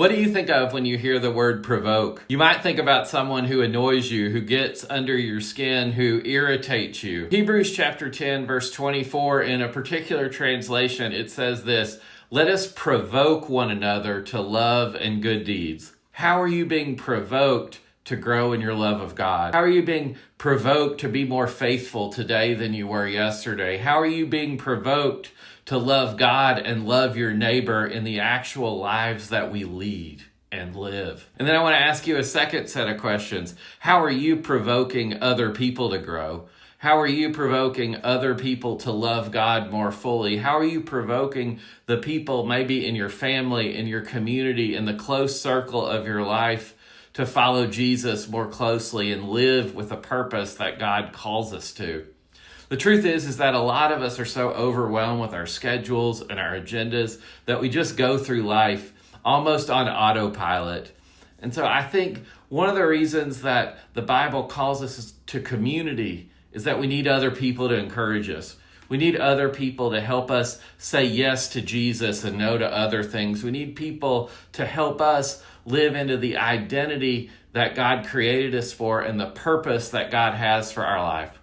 What do you think of when you hear the word provoke? You might think about someone who annoys you, who gets under your skin, who irritates you. Hebrews chapter 10, verse 24, in a particular translation, it says this: "Let us provoke one another to love and good deeds." How are you being provoked to grow in your love of God? How are you being provoked to be more faithful today than you were yesterday? How are you being provoked to love God and love your neighbor in the actual lives that we lead and live? And then I want to ask you a second set of questions. How are you provoking other people to grow? How are you provoking other people to love God more fully? How are you provoking the people maybe in your family, in your community, in the close circle of your life to follow Jesus more closely and live with a purpose that God calls us to? The truth is that a lot of us are so overwhelmed with our schedules and our agendas that we just go through life almost on autopilot. And so I think one of the reasons that the Bible calls us to community is that we need other people to encourage us. We need other people to help us say yes to Jesus and no to other things. We need people to help us live into the identity that God created us for and the purpose that God has for our life.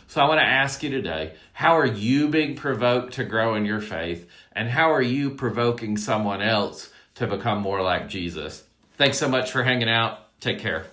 So I want to ask you today, how are you being provoked to grow in your faith? And how are you provoking someone else to become more like Jesus? Thanks so much for hanging out. Take care.